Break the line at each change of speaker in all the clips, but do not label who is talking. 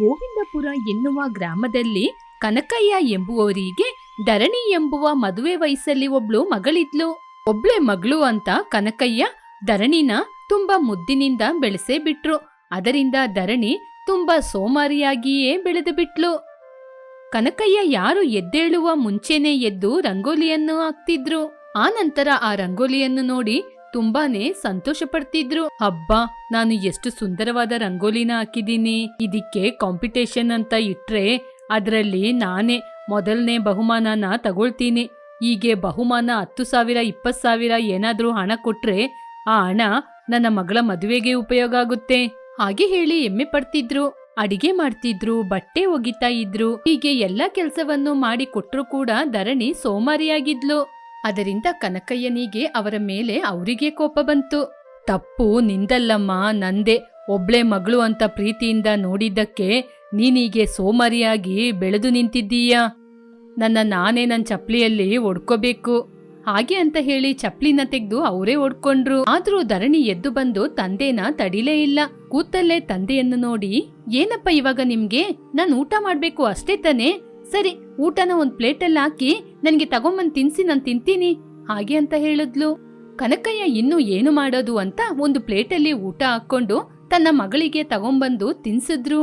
ಗೋವಿಂದಪುರ ಎನ್ನುವ ಗ್ರಾಮದಲ್ಲಿ ಕನಕಯ್ಯ ಎಂಬುವವರಿಗೆ ಧರಣಿ ಎಂಬುವ ಮದುವೆ ವಯಸ್ಸಲ್ಲಿ ಒಬ್ಳು ಮಗಳಿದ್ಲು. ಒಬ್ಳೆ ಮಗಳು ಅಂತ ಕನಕಯ್ಯ ಧರಣಿನ ತುಂಬಾ ಮುದ್ದಿನಿಂದ ಬೆಳೆಸೇ ಬಿಟ್ರು. ಅದರಿಂದ ಧರಣಿ ತುಂಬಾ ಸೋಮಾರಿಯಾಗಿಯೇ ಬೆಳೆದು ಬಿಟ್ಲು. ಕನಕಯ್ಯ ಯಾರು ಎದ್ದೇಳುವ ಮುಂಚೆನೆ ಎದ್ದು ರಂಗೋಲಿಯನ್ನು ಹಾಕ್ತಿದ್ರು. ಆ ನಂತರ ಆ ರಂಗೋಲಿಯನ್ನು ನೋಡಿ ತುಂಬಾನೇ ಸಂತೋಷ ಪಡ್ತಿದ್ರು. ಹಬ್ಬ, ನಾನು ಎಷ್ಟು ಸುಂದರವಾದ ರಂಗೋಲಿನ ಹಾಕಿದ್ದೀನಿ. ಇದಕ್ಕೆ ಕಾಂಪಿಟೇಷನ್ ಅಂತ ಇಟ್ರೆ ಅದರಲ್ಲಿ ನಾನೇ ಮೊದಲನೇ ಬಹುಮಾನನ ತಗೊಳ್ತೀನಿ. ಹೀಗೆ ಬಹುಮಾನ 10,000 20,000 ಏನಾದ್ರೂ ಹಣ ಕೊಟ್ರೆ ಆ ಹಣ ನನ್ನ ಮಗಳ ಮದುವೆಗೆ ಉಪಯೋಗ ಆಗುತ್ತೆ. ಹಾಗೆ ಹೇಳಿ ಹೆಮ್ಮೆ ಪಡ್ತಿದ್ರು. ಅಡಿಗೆ ಮಾಡ್ತಿದ್ರು, ಬಟ್ಟೆ ಒಗಿತಾ ಇದ್ರು. ಹೀಗೆ ಎಲ್ಲಾ ಕೆಲಸವನ್ನು ಮಾಡಿ ಕೊಟ್ರು ಕೂಡ ಧರಣಿ ಸೋಮಾರಿಯಾಗಿದ್ಲು. ಅದರಿಂದ ಕನಕಯ್ಯನಿಗೆ ಅವರ ಮೇಲೆ ಅವರಿಗೆ ಕೋಪ ಬಂತು. ತಪ್ಪು ನಿಂದಲ್ಲಮ್ಮ, ನಂದೆ. ಒಬ್ಳೆ ಮಗಳು ಅಂತ ಪ್ರೀತಿಯಿಂದ ನೋಡಿದ್ದಕ್ಕೆ ನೀನೀಗೆ ಸೋಮಾರಿಯಾಗಿ ಬೆಳೆದು ನಿಂತಿದ್ದೀಯ. ನಾನೇ ನನ್ನ ಚಪ್ಲಿಯಲ್ಲಿ ಒಡ್ಕೋಬೇಕು. ಹಾಗೆ ಅಂತ ಹೇಳಿ ಚಪ್ಲಿನ ತೆಗೆದು ಅವರೇ ಒಡ್ಕೊಂಡ್ರು. ಆದ್ರೂ ಧರಣಿ ಎದ್ದು ಬಂದು ತಂದೆನ ತಡಿಲೇ ಇಲ್ಲ. ಕೂತಲ್ಲೇ ತಂದೆಯನ್ನು ನೋಡಿ, ಏನಪ್ಪ ಇವಾಗ ನಿಮ್ಗೆ? ನಾನು ಊಟ ಮಾಡ್ಬೇಕು ಅಷ್ಟೇ ತಾನೆ? ಸರಿ, ಊಟನ ಒಂದ್ ಪ್ಲೇಟಲ್ಲಿ ಹಾಕಿ ನನ್ಗೆ ತಗೊಂಬಂದ್ ತಿನ್ಸಿ, ನಾನು ತಿಂತೀನಿ ಹಾಗೆ ಅಂತ ಹೇಳಿದ್ಲು. ಕನಕಯ್ಯ ಇನ್ನು ಏನು ಮಾಡೋದು ಅಂತ ಒಂದು ಪ್ಲೇಟಲ್ಲಿ ಊಟ ಹಾಕೊಂಡು ತನ್ನ ಮಗಳಿಗೆ ತಗೊಂಬಂದು ತಿನ್ಸಿದ್ರು.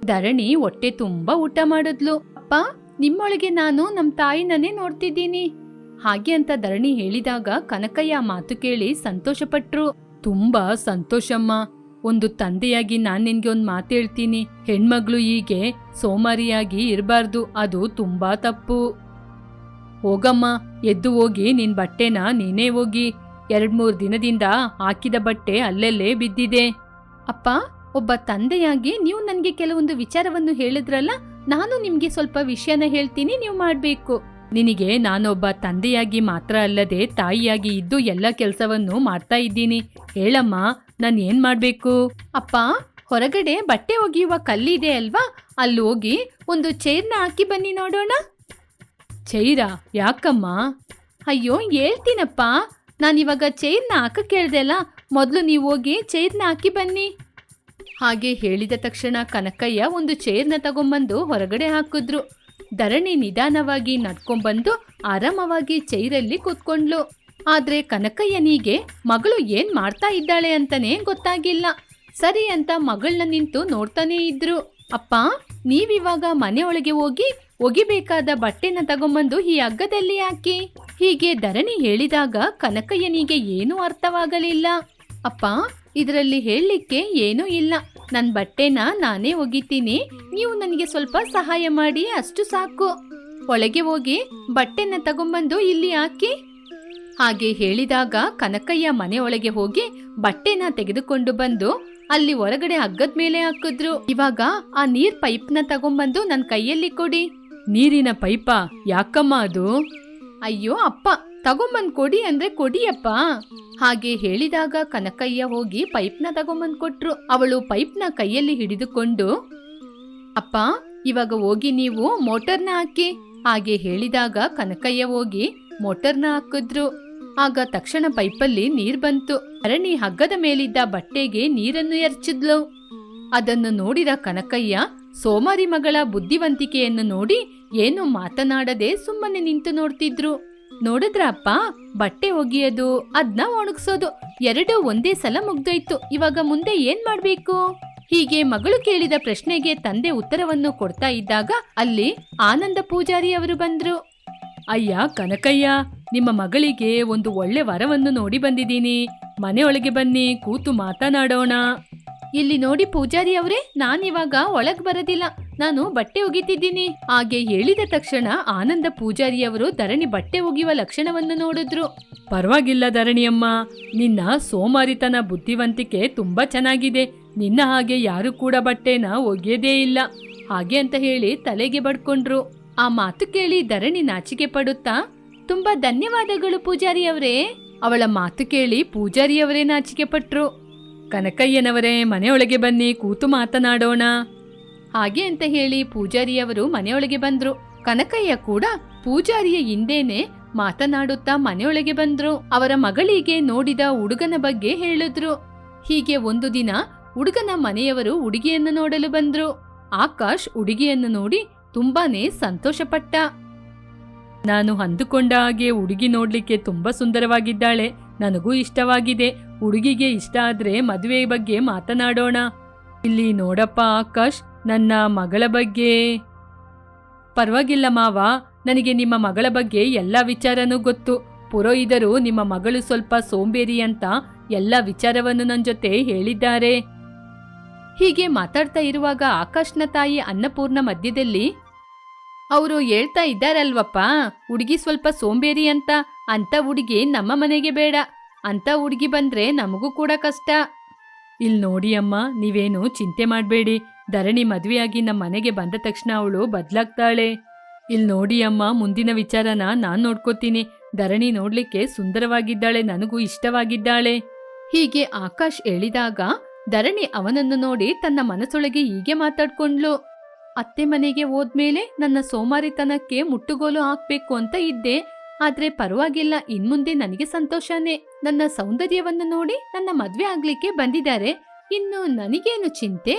ಧರಣಿ ಹೊಟ್ಟೆ ತುಂಬಾ ಊಟ ಮಾಡಿದ್ಲು. ಅಪ್ಪ, ನಿಮ್ಮೊಳಗೆ ನಾನು ನಮ್ ತಾಯಿನನ್ನೇ ನೋಡ್ತಿದ್ದೀನಿ ಹಾಗೆ ಅಂತ ಧರಣಿ ಹೇಳಿದಾಗ ಕನಕಯ್ಯ ಮಾತು ಕೇಳಿ ಸಂತೋಷಪಟ್ರು. ತುಂಬಾ ಸಂತೋಷಮ್ಮ. ಒಂದು ತಂದೆಯಾಗಿ ನಾನ್ ನಿನ್ಗೆ ಒಂದ್ ಮಾತು ಹೇಳ್ತೀನಿ. ಹೆಣ್ಮಗ್ಳು ಹೀಗೆ ಸೋಮಾರಿಯಾಗಿ ಇರಬಾರ್ದು, ಅದು ತುಂಬಾ ತಪ್ಪು. ಹೋಗಮ್ಮ, ಎದ್ದು ಹೋಗಿ ನಿನ್ ಬಟ್ಟೆನ ನೀನೇ ಹೋಗಿ. 2-3 ದಿನದಿಂದ ಹಾಕಿದ ಬಟ್ಟೆ ಅಲ್ಲೆಲ್ಲೇ ಬಿದ್ದಿದೆ. ಅಪ್ಪ, ಒಬ್ಬ ತಂದೆಯಾಗಿ ನೀವು ನನ್ಗೆ ಕೆಲವೊಂದು ವಿಚಾರವನ್ನು ಹೇಳಿದ್ರಲ್ಲ, ನಾನು ನಿಮ್ಗೆ ಸ್ವಲ್ಪ ವಿಷಯನ ಹೇಳ್ತೀನಿ, ನೀವು ಮಾಡ್ಬೇಕು. ನಿನಗೆ ನಾನೊಬ್ಬ ತಂದೆಯಾಗಿ ಮಾತ್ರ ಅಲ್ಲದೆ ತಾಯಿಯಾಗಿ ಇದ್ದು ಎಲ್ಲ ಕೆಲಸವನ್ನು ಮಾಡ್ತಾ ಇದ್ದೀನಿ. ಹೇಳಮ್ಮ, ನಾನು ಏನ್ ಮಾಡ್ಬೇಕು? ಅಪ್ಪ, ಹೊರಗಡೆ ಬಟ್ಟೆ ಒಗೆಯುವ ಕಲ್ಲಿದೆ ಅಲ್ವಾ, ಅಲ್ಲಿ ಹೋಗಿ ಒಂದು ಚೈರ್ನ ಹಾಕಿ ಬನ್ನಿ ನೋಡೋಣ. ಚೈರಾ? ಯಾಕಮ್ಮ? ಅಯ್ಯೋ, ಹೇಳ್ತೀನಪ್ಪ. ನಾನಿವಾಗ ಚೈರ್ನ ಹಾಕಕ್ಕೆ ಹೇಳ್ದೆ ಅಲ್ಲ, ಮೊದಲು ನೀವು ಹೋಗಿ ಚೈರ್ನ ಹಾಕಿ ಬನ್ನಿ. ಹಾಗೆ ಹೇಳಿದ ತಕ್ಷಣ ಕನಕಯ್ಯ ಒಂದು ಚೈರ್ನ ತಗೊಂಬಂದು ಹೊರಗಡೆ ಹಾಕಿದ್ರು. ಧರಣಿ ನಿಧಾನವಾಗಿ ನಡ್ಕೊಂಡ್ಬಂದು ಆರಾಮವಾಗಿ ಚೈರಲ್ಲಿ ಕೂತ್ಕೊಂಡ್ಲು. ಆದ್ರೆ ಕನಕಯ್ಯನಿಗೆ ಮಗಳು ಏನ್ ಮಾಡ್ತಾ ಇದ್ದಾಳೆ ಅಂತಾನೆ ಗೊತ್ತಾಗಿಲ್ಲ. ಸರಿ ಅಂತ ಮಗಳನ್ನ ನಿಂತು ನೋಡ್ತಾನೆ ಇದ್ರು. ಅಪ್ಪ, ನೀವಿವಾಗ ಮನೆಯೊಳಗೆ ಹೋಗಿ ಒಗಿಬೇಕಾದ ಬಟ್ಟೆನ ತಗೊಂಬಂದು ಈ ಹಗ್ಗದಲ್ಲಿ ಹಾಕಿ. ಹೀಗೆ ಧರಣಿ ಹೇಳಿದಾಗ ಕನಕಯ್ಯನಿಗೆ ಏನೂ ಅರ್ಥವಾಗಲಿಲ್ಲ. ಅಪ್ಪ, ಇದರಲ್ಲಿ ಹೇಳಲಿಕ್ಕೆ ಏನೂ ಇಲ್ಲ. ನನ್ನ ಬಟ್ಟೆನ ನಾನೇ ಒಗಿತೀನಿ, ನೀವು ನನಗೆ ಸ್ವಲ್ಪ ಸಹಾಯ ಮಾಡಿ, ಅಷ್ಟು ಸಾಕು. ಒಳಗೆ ಹೋಗಿ ಬಟ್ಟೆನ ತಗೊಂಬಂದು ಇಲ್ಲಿ ಹಾಕಿ. ಹಾಗೆ ಹೇಳಿದಾಗ ಕನಕಯ್ಯ ಮನೆಯೊಳಗೆ ಹೋಗಿ ಬಟ್ಟೆನ ತೆಗೆದುಕೊಂಡು ಬಂದು ಅಲ್ಲಿ ಹೊರಗಡೆ ಹಗ್ಗದ ಮೇಲೆ ಹಾಕಿದ್ರು. ಇವಾಗ ಆ ನೀರ್ ಪೈಪ್ನ ತಗೊಂಬಂದು ನನ್ನ ಕೈಯಲ್ಲಿ ಕೊಡಿ. ನೀರಿನ ಪೈಪಾ? ಯಾಕಮ್ಮ ಅದು? ಅಯ್ಯೋ ಅಪ್ಪ, ತಗೊಂಬಂದ್ ಕೊಡಿ ಅಂದ್ರೆ ಕೊಡಿಯಪ್ಪ. ಹಾಗೆ ಹೇಳಿದಾಗ ಕನಕಯ್ಯ ಹೋಗಿ ಪೈಪ್ನ ತಗೊಂಬಂದ್ ಕೊಟ್ರು. ಅವಳು ಪೈಪ್ನ ಕೈಯಲ್ಲಿ ಹಿಡಿದುಕೊಂಡು, ಅಪ್ಪ, ಇವಾಗ ಹೋಗಿ ನೀವು ಮೋಟರ್ನ ಹಾಕಿ. ಹಾಗೆ ಹೇಳಿದಾಗ ಕನಕಯ್ಯ ಹೋಗಿ ಮೋಟರ್ನ ಹಾಕಿದ್ರು. ಆಗ ತಕ್ಷಣ ಪೈಪಲ್ಲಿ ನೀರ್ ಬಂತು. ಧರಣಿ ಹಗ್ಗದ ಮೇಲಿದ್ದ ಬಟ್ಟೆಗೆ ನೀರನ್ನು ಎರಚಿದ್ಲು. ಅದನ್ನು ನೋಡಿದ ಕನಕಯ್ಯ ಸೋಮಾರಿ ಮಗಳ ಬುದ್ಧಿವಂತಿಕೆಯನ್ನು ನೋಡಿ ಏನು ಮಾತನಾಡದೆ ಸುಮ್ಮನೆ ನಿಂತು ನೋಡ್ತಿದ್ರು. ನೋಡಿದ್ರ ಅಪ್ಪ, ಬಟ್ಟೆ ಒಗೆಯೋದು ಅದ್ನ ಒಣಗಿಸೋದು ಎರಡೂ ಒಂದೇ ಸಲ ಮುಗ್ದೋಯ್ತು. ಇವಾಗ ಮುಂದೆ ಏನ್ ಮಾಡ್ಬೇಕು? ಹೀಗೆ ಮಗಳು ಕೇಳಿದ ಪ್ರಶ್ನೆಗೆ ತಂದೆ ಉತ್ತರವನ್ನು ಕೊಡ್ತಾ ಇದ್ದಾಗ ಅಲ್ಲಿ ಆನಂದ ಪೂಜಾರಿ ಅವರು ಬಂದ್ರು. ಅಯ್ಯ ಕನಕಯ್ಯ, ನಿಮ್ಮ ಮಗಳಿಗೆ ಒಂದು ಒಳ್ಳೆ ವರವನ್ನು ನೋಡಿ ಬಂದಿದ್ದೀನಿ. ಮನೆಯೊಳಗೆ ಬನ್ನಿ, ಕೂತು ಮಾತನಾಡೋಣ. ಇಲ್ಲಿ ನೋಡಿ ಪೂಜಾರಿ ಅವರೇ, ನಾನಿವಾಗ ಒಳಗ್ ಬರೋದಿಲ್ಲ, ನಾನು ಬಟ್ಟೆ ಒಗಿತಿದ್ದೀನಿ. ಹಾಗೆ ಹೇಳಿದ ತಕ್ಷಣ ಆನಂದ ಪೂಜಾರಿಯವರು ಧರಣಿ ಬಟ್ಟೆ ಒಗೆಯುವ ಲಕ್ಷಣವನ್ನು ನೋಡಿದ್ರು. ಪರವಾಗಿಲ್ಲ ಧರಣಿಯಮ್ಮ, ನಿನ್ನ ಸೋಮಾರಿತನ ಬುದ್ಧಿವಂತಿಕೆ ತುಂಬಾ ಚೆನ್ನಾಗಿದೆ. ನಿನ್ನ ಹಾಗೆ ಯಾರು ಕೂಡ ಬಟ್ಟೆನ ಒಗೆಯದೇ ಇಲ್ಲ ಹಾಗೆ ಅಂತ ಹೇಳಿ ತಲೆಗೆ ಬಡ್ಕೊಂಡ್ರು. ಆ ಮಾತು ಕೇಳಿ ಧರಣಿ ನಾಚಿಕೆ ಪಡುತ್ತಾ, ತುಂಬಾ ಧನ್ಯವಾದಗಳು ಪೂಜಾರಿ ಅವರೇ. ಅವಳ ಮಾತು ಕೇಳಿ ಪೂಜಾರಿಯವರೇ ನಾಚಿಕೆ ಪಟ್ರು. ಕನಕಯ್ಯನವರೇ, ಮನೆಯೊಳಗೆ ಬನ್ನಿ, ಕೂತು ಮಾತನಾಡೋಣ. ಹಾಗೆ ಅಂತ ಹೇಳಿ ಪೂಜಾರಿಯವರು ಮನೆಯೊಳಗೆ ಬಂದ್ರು. ಕನಕಯ್ಯ ಕೂಡ ಪೂಜಾರಿಯ ಹಿಂದೇನೆ ಮಾತನಾಡುತ್ತಾ ಮನೆಯೊಳಗೆ ಬಂದ್ರು. ಅವರ ಮಗಳಿಗೆ ನೋಡಿದ ಹುಡುಗನ ಬಗ್ಗೆ ಹೇಳಿದ್ರು. ಹೀಗೆ ಒಂದು ದಿನ ಹುಡುಗನ ಮನೆಯವರು ಹುಡುಗಿಯನ್ನು ನೋಡಲು ಬಂದ್ರು. ಆಕಾಶ್ ಹುಡುಗಿಯನ್ನು ನೋಡಿ ತುಂಬಾನೇ ಸಂತೋಷಪಟ್ಟ. ನಾನು ಅಂದುಕೊಂಡ ಹಾಗೆ ಹುಡುಗಿ ನೋಡ್ಲಿಕ್ಕೆ ತುಂಬಾ ಸುಂದರವಾಗಿದ್ದಾಳೆ. ನನಗೂ ಇಷ್ಟವಾಗಿದೆ. ಹುಡುಗಿಗೆ ಇಷ್ಟ ಆದ್ರೆ ಮದುವೆ ಬಗ್ಗೆ ಮಾತನಾಡೋಣ. ಇಲ್ಲಿ ನೋಡಪ್ಪ ಆಕಾಶ್, ನನ್ನ ಮಗಳ ಬಗ್ಗೆ. ಪರವಾಗಿಲ್ಲ ಮಾವ, ನನಗೆ ನಿಮ್ಮ ಮಗಳ ಬಗ್ಗೆ ಎಲ್ಲ ವಿಚಾರನೂ ಗೊತ್ತು. ಪುರೋಹಿತರು ನಿಮ್ಮ ಮಗಳು ಸ್ವಲ್ಪ ಸೋಂಬೇರಿ ಅಂತ ಎಲ್ಲ ವಿಚಾರವನ್ನು ನನ್ನ ಜೊತೆ ಹೇಳಿದ್ದಾರೆ. ಹೀಗೆ ಮಾತಾಡ್ತಾ ಇರುವಾಗ ಆಕಾಶ್ನ ತಾಯಿ ಅನ್ನಪೂರ್ಣ ಮಧ್ಯದಲ್ಲಿ, ಅವರು ಹೇಳ್ತಾ ಇದ್ದಾರಲ್ವಪ್ಪ, ಹುಡುಗಿ ಸ್ವಲ್ಪ ಸೋಂಬೇರಿ ಅಂತ ಹುಡುಗಿ ನಮ್ಮ ಮನೆಗೆ ಬೇಡ. ಅಂತ ಹುಡುಗಿ ಬಂದ್ರೆ ನಮಗೂ ಕೂಡ ಕಷ್ಟ. ಇಲ್ಲಿ ನೋಡಿ ಅಮ್ಮ, ನೀವೇನು ಚಿಂತೆ ಮಾಡಬೇಡಿ. ಧರಣಿ ಮದುವೆಯಾಗಿ ನಮ್ಮ ಮನೆಗೆ ಬಂದ ತಕ್ಷಣ ಅವಳು ಬದಲಾಗ್ತಾಳೆ. ಇಲ್ಲಿ ನೋಡಿ ಅಮ್ಮ, ಮುಂದಿನ ವಿಚಾರನ ನಾನ್ ನೋಡ್ಕೋತೀನಿ. ಧರಣಿ ನೋಡ್ಲಿಕ್ಕೆ ಸುಂದರವಾಗಿದ್ದಾಳೆ, ನನಗೂ ಇಷ್ಟವಾಗಿದ್ದಾಳೆ. ಹೀಗೆ ಆಕಾಶ್ ಹೇಳಿದಾಗ ಧರಣಿ ಅವನನ್ನು ನೋಡಿ ತನ್ನ ಮನಸ್ಸೊಳಗೆ ಹೀಗೆ ಮಾತಾಡ್ಕೊಂಡ್ಲು. ಅತ್ತೆ ಮನೆಗೆ ಹೋದ್ಮೇಲೆ ನನ್ನ ಸೋಮಾರಿತನಕ್ಕೆ ಮುಟ್ಟುಗೋಲು ಹಾಕ್ಬೇಕು ಅಂತ ಇದ್ದೆ. ಆದ್ರೆ ಪರವಾಗಿಲ್ಲ, ಇನ್ಮುಂದೆ ನನಗೆ ಸಂತೋಷನೇ. ನನ್ನ ಸೌಂದರ್ಯವನ್ನು ನೋಡಿ ನನ್ನ ಮದ್ವೆ ಆಗ್ಲಿಕ್ಕೆ ಬಂದಿದ್ದಾರೆ. ಇನ್ನು ನನಗೇನು ಚಿಂತೆ?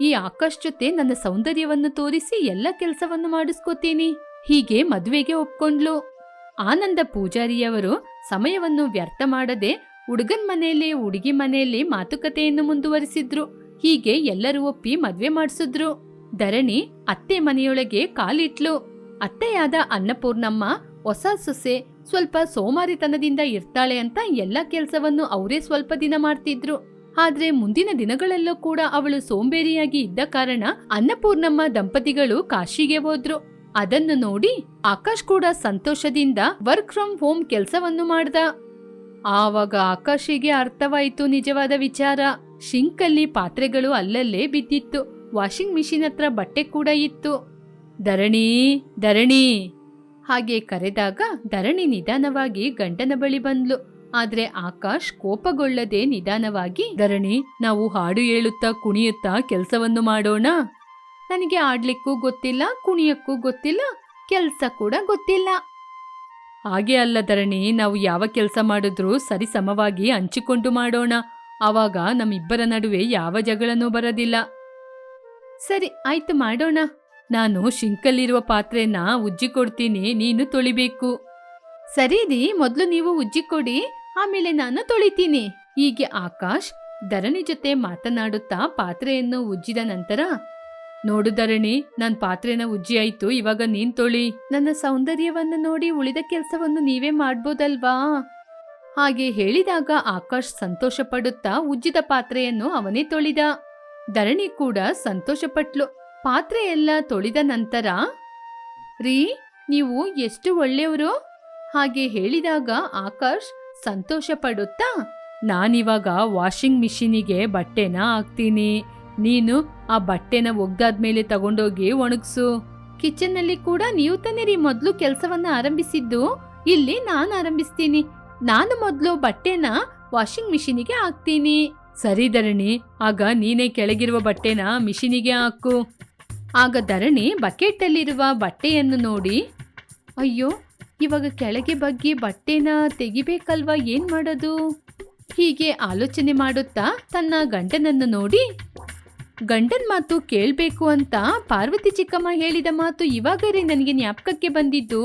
ಈ ಆಕಾಶ್ ಜೊತೆ ನನ್ನ ಸೌಂದರ್ಯವನ್ನು ತೋರಿಸಿ ಎಲ್ಲ ಕೆಲಸವನ್ನು ಮಾಡಿಸ್ಕೋತೀನಿ. ಹೀಗೆ ಮದ್ವೆಗೆ ಒಪ್ಕೊಂಡ್ಲು. ಆನಂದ ಪೂಜಾರಿಯವರು ಸಮಯವನ್ನು ವ್ಯರ್ಥ ಮಾಡದೆ ಹುಡುಗನ್ ಮನೆಯಲ್ಲಿ ಹುಡುಗಿ ಮನೆಯಲ್ಲಿ ಮಾತುಕತೆಯನ್ನು ಮುಂದುವರಿಸಿದ್ರು. ಹೀಗೆ ಎಲ್ಲರೂ ಒಪ್ಪಿ ಮದ್ವೆ ಮಾಡಿಸಿದ್ರು. ಧರಣಿ ಅತ್ತೆ ಮನೆಯೊಳಗೆ ಕಾಲಿಟ್ಲು. ಅತ್ತೆಯಾದ ಅನ್ನಪೂರ್ಣಮ್ಮ ಹೊಸ ಸೊಸೆ ಸ್ವಲ್ಪ ಸೋಮಾರಿತನದಿಂದ ಇರ್ತಾಳೆ ಅಂತ ಎಲ್ಲ ಕೆಲಸವನ್ನು ಅವರೇ ಸ್ವಲ್ಪ ದಿನ ಮಾಡ್ತಿದ್ರು. ಆದ್ರೆ ಮುಂದಿನ ದಿನಗಳಲ್ಲೂ ಕೂಡ ಅವಳು ಸೋಂಬೇರಿಯಾಗಿ ಇದ್ದ ಕಾರಣ ಅನ್ನಪೂರ್ಣಮ್ಮ ದಂಪತಿಗಳು ಕಾಶಿಗೆ ಹೋದ್ರು. ಅದನ್ನು ನೋಡಿ ಆಕಾಶ್ ಕೂಡ ಸಂತೋಷದಿಂದ ವರ್ಕ್ ಫ್ರಮ್ ಹೋಮ್ ಕೆಲಸವನ್ನು ಮಾಡ್ದ. ಆವಾಗ ಆಕಾಶಿಗೆ ಅರ್ಥವಾಯಿತು ನಿಜವಾದ ವಿಚಾರ. ಶಿಂಕಲ್ಲಿ ಪಾತ್ರೆಗಳು ಅಲ್ಲಲ್ಲೇ ಬಿದ್ದಿತ್ತು. ವಾಷಿಂಗ್ ಮಿಷಿನ್ ಹತ್ರ ಬಟ್ಟೆ ಕೂಡ ಇತ್ತು. ಧರಣಿ, ಧರಣಿ ಹಾಗೆ ಕರೆದಾಗ ಧರಣಿ ನಿಧಾನವಾಗಿ ಗಂಡನ ಬಳಿ ಬಂದ್ಲು. ಆದ್ರೆ ಆಕಾಶ್ ಕೋಪಗೊಳ್ಳದೆ ನಿಧಾನವಾಗಿ, ಧರಣಿ, ನಾವು ಹಾಡು ಹೇಳುತ್ತಾ ಕುಣಿಯುತ್ತಾ ಕೆಲಸವನ್ನು ಮಾಡೋಣ. ನನಗೆ ಆಡ್ಲಿಕ್ಕೂ ಗೊತ್ತಿಲ್ಲ, ಕುಣಿಯಕ್ಕೂ ಗೊತ್ತಿಲ್ಲ, ಕೆಲ್ಸ ಕೂಡ ಗೊತ್ತಿಲ್ಲ. ಹಾಗೆ ಅಲ್ಲ ಧರಣಿ, ನಾವು ಯಾವ ಕೆಲಸ ಮಾಡಿದ್ರೂ ಸರಿ ಸಮವಾಗಿ ಹಂಚಿಕೊಂಡು ಮಾಡೋಣ. ಆವಾಗ ನಮ್ಮಿಬ್ಬರ ನಡುವೆ ಯಾವ ಜಗಳನೂ ಬರೋದಿಲ್ಲ. ಸರಿ ಆಯ್ತು, ಮಾಡೋಣ. ನಾನು ಶಿಂಕಲ್ಲಿರುವ ಪಾತ್ರೆನ ಉಜ್ಜಿ ಕೊಡ್ತೀನಿ, ನೀನು ತೊಳಿಬೇಕು. ಸರಿ ರೀ, ಮೊದಲು ನೀವು ಉಜ್ಜಿ ಕೊಡಿ, ಆಮೇಲೆ ನಾನು ತೊಳಿತೀನಿ. ಹೀಗೆ ಆಕಾಶ್ ಧರಣಿ ಜೊತೆ ಮಾತನಾಡುತ್ತಾ ಪಾತ್ರೆಯನ್ನು ಉಜ್ಜಿದ ನಂತರ, ನೋಡು ಧರಣಿ, ನನ್ ಪಾತ್ರೆನ ಉಜ್ಜಿ ಆಯ್ತು, ಇವಾಗ ನೀನ್ ತೊಳಿ. ನನ್ನ ಸೌಂದರ್ಯವನ್ನು ನೋಡಿ ಉಳಿದ ಕೆಲಸವನ್ನು ನೀವೇ ಮಾಡ್ಬೋದಲ್ವಾ? ಹಾಗೆ ಹೇಳಿದಾಗ ಆಕಾಶ್ ಸಂತೋಷ ಪಡುತ್ತಾ ಉಜ್ಜಿದ ಪಾತ್ರೆಯನ್ನು ಅವನೇ ತೊಳಿದ. ಧರಣಿ ಕೂಡ ಸಂತೋಷಪಟ್ಲು. ಪಾತ್ರೆ ಎಲ್ಲ ತೊಳೆದ ನಂತರ, ರೀ, ನೀವು ಎಷ್ಟು ಒಳ್ಳೆಯವರು. ಹಾಗೆ ಹೇಳಿದಾಗ ಆಕಾಶ್ ಸಂತೋಷ ಪಡುತ್ತಾ, ನಾನಿವಾಗ ವಾಷಿಂಗ್ ಮಿಷಿನಿಗೆ ಬಟ್ಟೆನ ಹಾಕ್ತೀನಿ. ನೀನು ಆ ಬಟ್ಟೆನ ಒಗ್ದಾದ್ಮೇಲೆ ತಗೊಂಡೋಗಿ ಒಣಗ್ಸು. ಕಿಚನ್ ನಲ್ಲಿ ಕೂಡ ನೀವು ತಾನೇ ರೀ ಮೊದ್ಲು ಕೆಲಸವನ್ನ ಆರಂಭಿಸಿದ್ದು. ಇಲ್ಲಿ ನಾನು ಆರಂಭಿಸ್ತೀನಿ. ನಾನು ಮೊದ್ಲು ಬಟ್ಟೆನ ವಾಷಿಂಗ್ ಮಿಷಿನಿಗೆ ಹಾಕ್ತೀನಿ. ಸರಿ ಧರಣಿ, ಆಗ ನೀನೇ ಕೆಳಗಿರುವ ಬಟ್ಟೆನ ಮಿಷಿನಿಗೆ ಹಾಕು. ಆಗ ಧರಣಿ ಬಕೆಟಲ್ಲಿರುವ ಬಟ್ಟೆಯನ್ನು ನೋಡಿ, ಅಯ್ಯೋ, ಇವಾಗ ಕೆಳಗೆ ಬಗ್ಗಿ ಬಟ್ಟೆನ ತೆಗಿಬೇಕಲ್ವಾ, ಏನ್ ಮಾಡೋದು? ಹೀಗೆ ಆಲೋಚನೆ ಮಾಡುತ್ತಾ ತನ್ನ ಗಂಡನನ್ನು ನೋಡಿ, ಗಂಡನ್ ಮಾತು ಕೇಳ್ಬೇಕು ಅಂತ ಪಾರ್ವತಿ ಚಿಕ್ಕಮ್ಮ ಹೇಳಿದ ಮಾತು ಇವಾಗರೇ ನನಗೆ ಜ್ಞಾಪಕಕ್ಕೆ ಬಂದಿದ್ದು.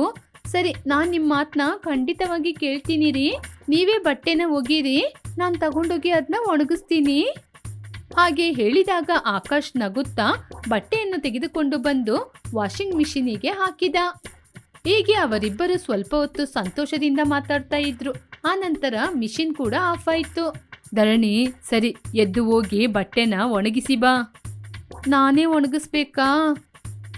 ಸರಿ, ನಾನ್ ನಿಮ್ ಮಾತನ್ನ ಖಂಡಿತವಾಗಿ ಕೇಳ್ತೀನಿ ರೀ. ನೀವೇ ಬಟ್ಟೆನ ಒಗೀರಿ, ನಾನ್ ತಗೊಂಡೋಗಿ ಅದನ್ನ ಒಣಗಿಸ್ತೀನಿ. ಹಾಗೆ ಹೇಳಿದಾಗ ಆಕಾಶ್ ನಗುತ್ತಾ ಬಟ್ಟೆಯನ್ನು ತೆಗೆದುಕೊಂಡು ಬಂದು ವಾಷಿಂಗ್ ಮಿಷಿನಿಗೆ ಹಾಕಿದ. ಹೀಗೆ ಅವರಿಬ್ಬರು ಸ್ವಲ್ಪ ಹೊತ್ತು ಸಂತೋಷದಿಂದ ಮಾತಾಡ್ತಾ ಇದ್ರು. ಆ ನಂತರ ಮಿಷಿನ್ ಕೂಡ ಆಫ್ ಆಯ್ತು. ಧರಣಿ, ಸರಿ, ಎದ್ದು ಹೋಗಿ ಬಟ್ಟೆನ ಒಣಗಿಸಿ ಬಾ. ನಾನೇ ಒಣಗಿಸ್ಬೇಕಾ?